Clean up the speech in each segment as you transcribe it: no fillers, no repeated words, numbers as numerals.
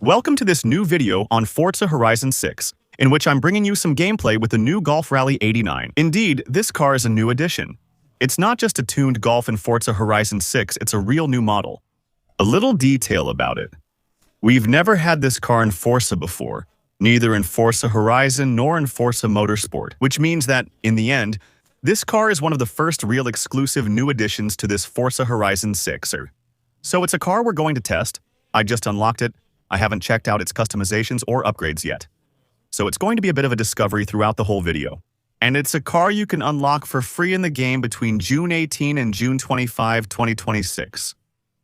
Welcome to this new video on Forza Horizon 6, in which I'm bringing you some gameplay with the new Golf Rally 89. Indeed, this car is a new addition. It's not just a tuned Golf in Forza Horizon 6, it's a real new model. A little detail about it. We've never had this car in Forza before, neither in Forza Horizon nor in Forza Motorsport, which means that, in the end, this car is one of the first real exclusive new additions to this Forza Horizon 6. So it's a car we're going to test. I just unlocked it. I haven't checked out its customizations or upgrades yet. So it's going to be a bit of a discovery throughout the whole video. And it's a car you can unlock for free in the game between June 18 and June 25, 2026.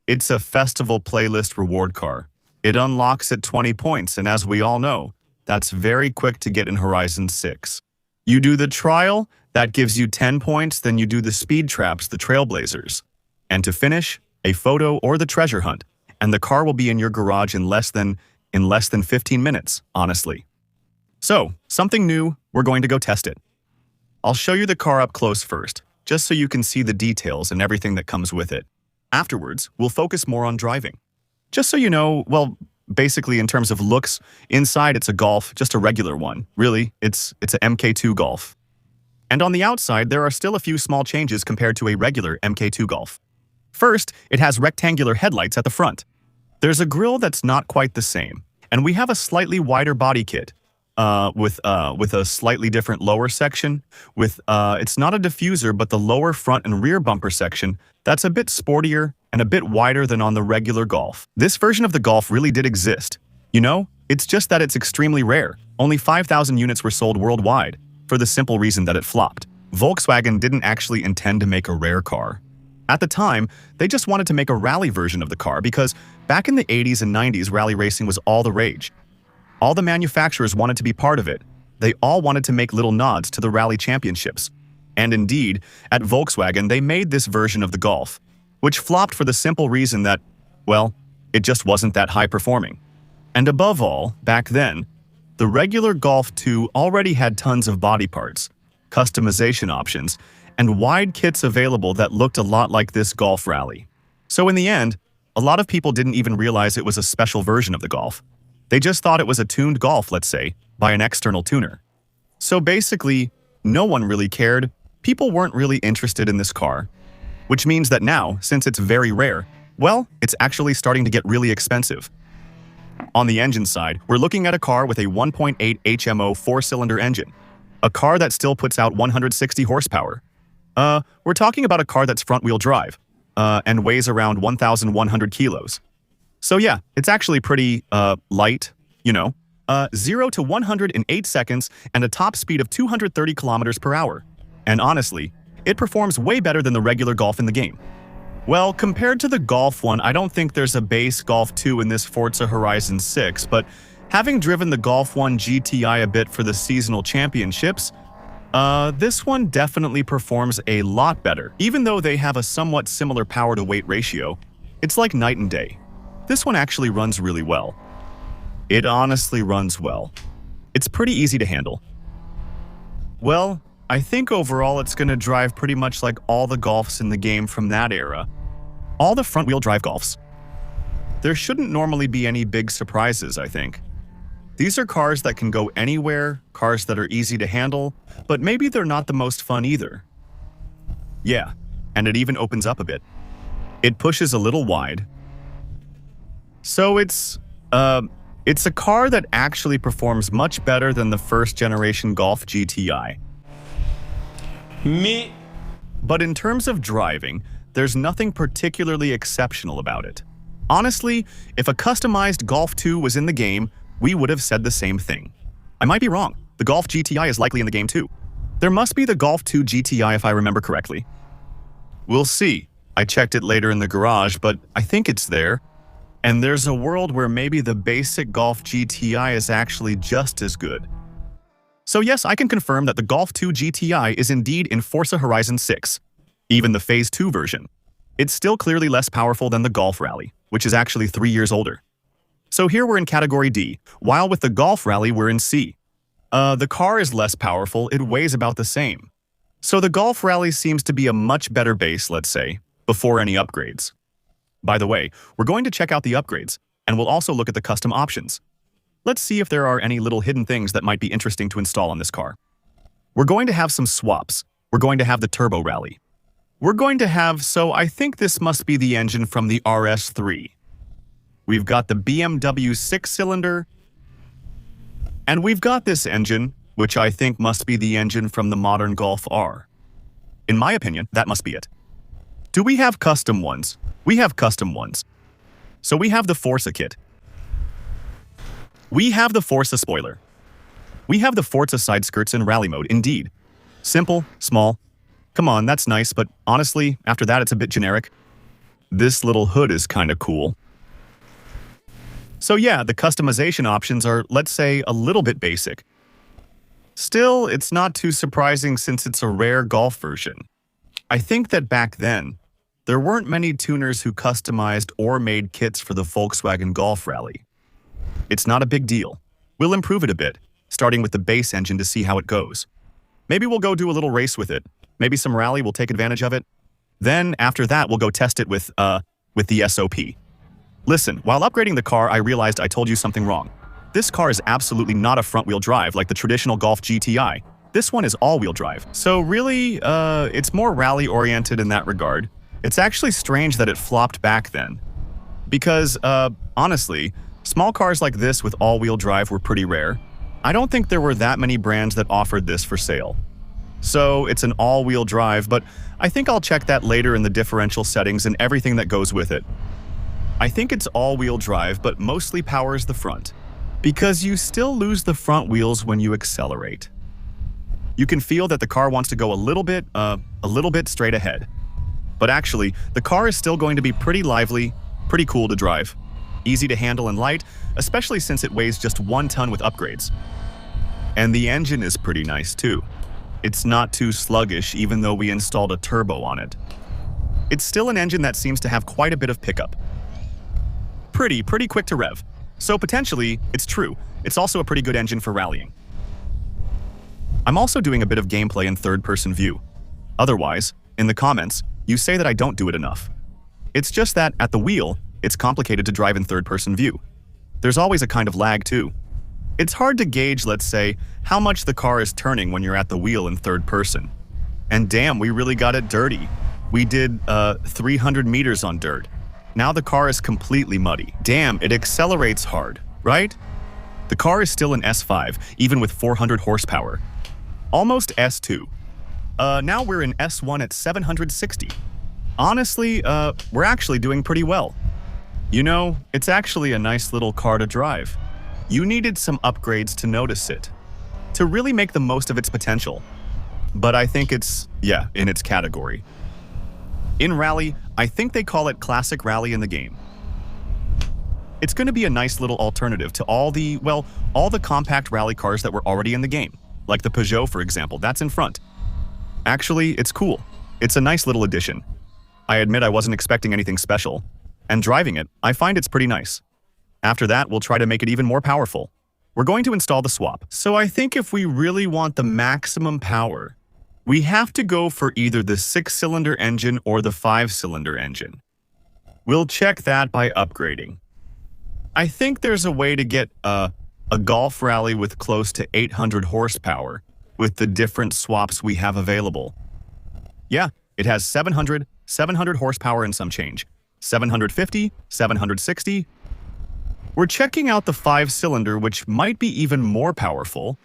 It's a festival playlist reward car. It unlocks at 20 points, and as we all know, that's very quick to get in Horizon 6. You do the trial, that gives you 10 points, then you do the speed traps, the trailblazers. And to finish, a photo or the treasure hunt. And the car will be in your garage in less than 15 minutes, honestly. So, something new, we're going to go test it. I'll show you the car up close first, just so you can see the details and everything that comes with it. Afterwards, we'll focus more on driving. Just so you know, well, basically in terms of looks, inside it's a Golf, just a regular one. Really, it's an MK2 Golf. And on the outside, there are still a few small changes compared to a regular MK2 Golf. First, it has rectangular headlights at the front. There's a grille that's not quite the same, and we have a slightly wider body kit, with a slightly different lower section. It's not a diffuser, but the lower front and rear bumper section that's a bit sportier and a bit wider than on the regular Golf. This version of the Golf really did exist. You know, it's just that it's extremely rare. Only 5,000 units were sold worldwide, for the simple reason that it flopped. Volkswagen didn't actually intend to make a rare car. At the time, they just wanted to make a rally version of the car because back in the 80s and 90s, rally racing was all the rage. All the manufacturers wanted to be part of it. They all wanted to make little nods to the rally championships. And indeed, at Volkswagen, they made this version of the Golf, which flopped for the simple reason that, well, it just wasn't that high performing. And above all, back then, the regular Golf 2 already had tons of body parts, customization options, and wide kits available that looked a lot like this Golf Rally. So in the end, a lot of people didn't even realize it was a special version of the Golf. They just thought it was a tuned Golf, let's say, by an external tuner. So basically, no one really cared. People weren't really interested in this car. Which means that now, since it's very rare, well, it's actually starting to get really expensive. On the engine side, we're looking at a car with a 1.8 HMO four-cylinder engine. A car that still puts out 160 horsepower. We're talking about a car that's front-wheel drive, and weighs around 1,100 kilos. So yeah, it's actually pretty, light, you know. 0 to 100 in 8 seconds and a top speed of 230 kilometers per hour. And honestly, it performs way better than the regular Golf in the game. Well, compared to the Golf 1, I don't think there's a base Golf 2 in this Forza Horizon 6, but having driven the Golf 1 GTI a bit for the seasonal championships, this one definitely performs a lot better. Even though they have a somewhat similar power-to-weight ratio, it's like night and day. This one actually runs really well. It honestly runs well. It's pretty easy to handle. Well, I think overall it's gonna drive pretty much like all the Golfs in the game from that era. All the front-wheel drive Golfs. There shouldn't normally be any big surprises, I think. These are cars that can go anywhere, cars that are easy to handle, but maybe they're not the most fun either. Yeah, and it even opens up a bit. It pushes a little wide. So it's a car that actually performs much better than the first generation Golf GTI. But in terms of driving, there's nothing particularly exceptional about it. Honestly, if a customized Golf 2 was in the game, we would have said the same thing. I might be wrong. The Golf GTI is likely in the game too. There must be the Golf 2 GTI if I remember correctly. We'll see. I checked it later in the garage, but I think it's there. And there's a world where maybe the basic Golf GTI is actually just as good. So yes, I can confirm that the Golf 2 GTI is indeed in Forza Horizon 6. Even the Phase 2 version. It's still clearly less powerful than the Golf Rally, which is actually 3 years older. So here we're in Category D, while with the Golf Rally we're in C. The car is less powerful, it weighs about the same. So the Golf Rally seems to be a much better base, let's say, before any upgrades. By the way, we're going to check out the upgrades. And we'll also look at the custom options. Let's see if there are any little hidden things that might be interesting to install on this car. We're going to have some swaps. We're going to have the Turbo Rally. We're going to have, so I think this must be the engine from the RS3. We've got the BMW 6-cylinder, and we've got this engine, which I think must be the engine from the modern Golf R. In my opinion, that must be it. Do we have custom ones? We have custom ones. So we have the Forza kit. We have the Forza spoiler. We have the Forza side skirts in rally mode, indeed. Simple, small. Come on, that's nice, but honestly, after that it's a bit generic. This little hood is kinda cool. So yeah, the customization options are, let's say, a little bit basic. Still, it's not too surprising since it's a rare Golf version. I think that back then, there weren't many tuners who customized or made kits for the Volkswagen Golf Rally. It's not a big deal. We'll improve it a bit, starting with the base engine to see how it goes. Maybe we'll go do a little race with it. Maybe some rally will take advantage of it. Then, after that, we'll go test it with the SOP. Listen, while upgrading the car, I realized I told you something wrong. This car is absolutely not a front-wheel drive like the traditional Golf GTI. This one is all-wheel drive. So really, it's more rally-oriented in that regard. It's actually strange that it flopped back then. Because, honestly, small cars like this with all-wheel drive were pretty rare. I don't think there were that many brands that offered this for sale. So it's an all-wheel drive, but I think I'll check that later in the differential settings and everything that goes with it. I think it's all-wheel drive, but mostly powers the front. Because you still lose the front wheels when you accelerate. You can feel that the car wants to go a little bit straight ahead. But actually, the car is still going to be pretty lively, pretty cool to drive. Easy to handle and light, especially since it weighs just 1 ton with upgrades. And the engine is pretty nice too. It's not too sluggish even though we installed a turbo on it. It's still an engine that seems to have quite a bit of pickup. Pretty quick to rev. So potentially, it's true. It's also a pretty good engine for rallying. I'm also doing a bit of gameplay in third-person view. Otherwise, in the comments, you say that I don't do it enough. It's just that, at the wheel, it's complicated to drive in third-person view. There's always a kind of lag too. It's hard to gauge, let's say, how much the car is turning when you're at the wheel in third person. And damn, we really got it dirty. We did 300 meters on dirt. Now the car is completely muddy. Damn, it accelerates hard, right? The car is still an S5, even with 400 horsepower. Almost S2. Now we're in S1 at 760. Honestly, we're actually doing pretty well. You know, it's actually a nice little car to drive. You needed some upgrades to notice it, to really make the most of its potential. But I think it's, yeah, in its category. In Rally, I think they call it Classic Rally in the game. It's going to be a nice little alternative to all the compact rally cars that were already in the game. Like the Peugeot, for example, that's in front. Actually, it's cool. It's a nice little addition. I admit I wasn't expecting anything special. And driving it, I find it's pretty nice. After that, we'll try to make it even more powerful. We're going to install the swap. So I think if we really want the maximum power, we have to go for either the 6-cylinder engine or the 5-cylinder engine. We'll check that by upgrading. I think there's a way to get a Golf Rally with close to 800 horsepower with the different swaps we have available. Yeah, it has 700 horsepower and some change. 750, 760. We're checking out the 5-cylinder, which might be even more powerful.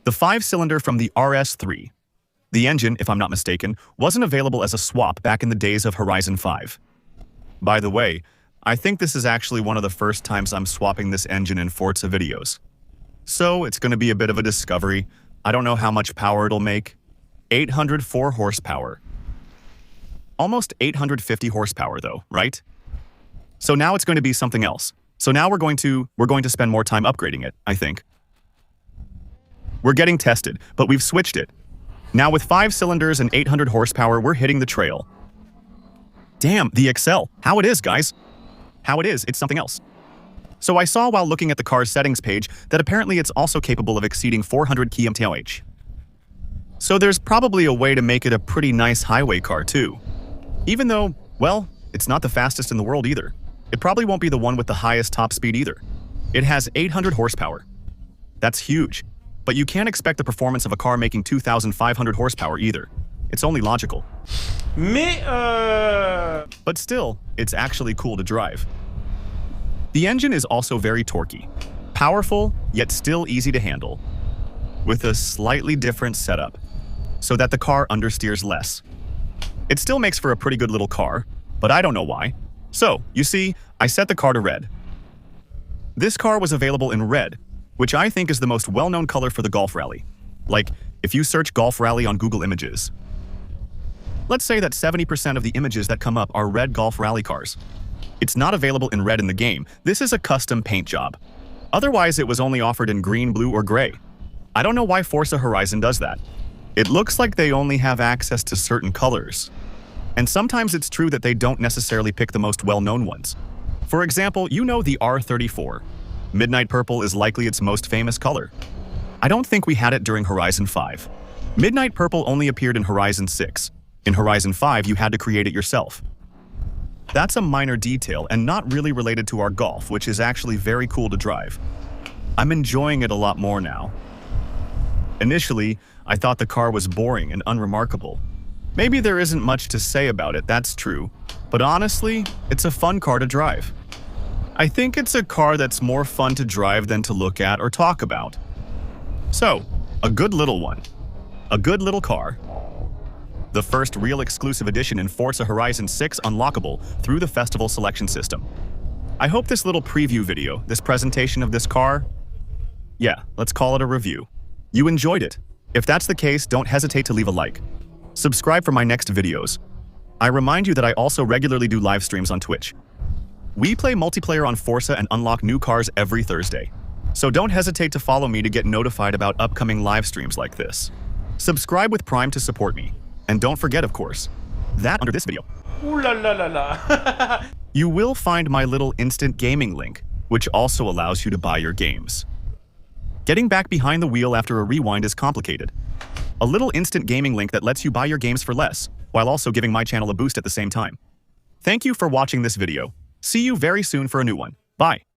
The 5-cylinder from the RS3. The engine, if I'm not mistaken, wasn't available as a swap back in the days of Horizon 5. By the way, I think this is actually one of the first times I'm swapping this engine in Forza videos. So it's going to be a bit of a discovery. I don't know how much power it'll make. 804 horsepower. Almost 850 horsepower though, right? So now it's going to be something else. So now we're going to spend more time upgrading it, I think. We're getting tested, but we've switched it. Now with 5 cylinders and 800 horsepower, we're hitting the trail. Damn, the Excel. How it is, guys. How it is, it's something else. So I saw while looking at the car's settings page that apparently it's also capable of exceeding 400 km/h. So there's probably a way to make it a pretty nice highway car too. Even though, well, it's not the fastest in the world either. It probably won't be the one with the highest top speed either. It has 800 horsepower. That's huge. But you can't expect the performance of a car making 2,500 horsepower either. It's only logical. But still, it's actually cool to drive. The engine is also very torquey. Powerful, yet still easy to handle. With a slightly different setup, so that the car understeers less. It still makes for a pretty good little car, but I don't know why. So, you see, I set the car to red. This car was available in red, which I think is the most well-known color for the Golf Rally. Like, if you search Golf Rally on Google Images. Let's say that 70% of the images that come up are red Golf Rally cars. It's not available in red in the game. This is a custom paint job. Otherwise, it was only offered in green, blue, or gray. I don't know why Forza Horizon does that. It looks like they only have access to certain colors. And sometimes it's true that they don't necessarily pick the most well-known ones. For example, you know the R34. Midnight Purple is likely its most famous color. I don't think we had it during Horizon 5. Midnight Purple only appeared in Horizon 6. In Horizon 5, you had to create it yourself. That's a minor detail and not really related to our Golf, which is actually very cool to drive. I'm enjoying it a lot more now. Initially, I thought the car was boring and unremarkable. Maybe there isn't much to say about it, that's true. But honestly, it's a fun car to drive. I think it's a car that's more fun to drive than to look at or talk about. So, a good little one. A good little car. The first real exclusive edition in Forza Horizon 6 unlockable through the festival selection system. I hope this little preview video, this presentation of this car, yeah, let's call it a review. You enjoyed it. If that's the case, don't hesitate to leave a like. Subscribe for my next videos. I remind you that I also regularly do live streams on Twitch. We play multiplayer on Forza and unlock new cars every Thursday. So don't hesitate to follow me to get notified about upcoming live streams like this. Subscribe with Prime to support me. And don't forget, of course, that under this video. Ooh la la la la. You will find my little instant gaming link, which also allows you to buy your games. Getting back behind the wheel after a rewind is complicated. A little instant gaming link that lets you buy your games for less, while also giving my channel a boost at the same time. Thank you for watching this video. See you very soon for a new one. Bye.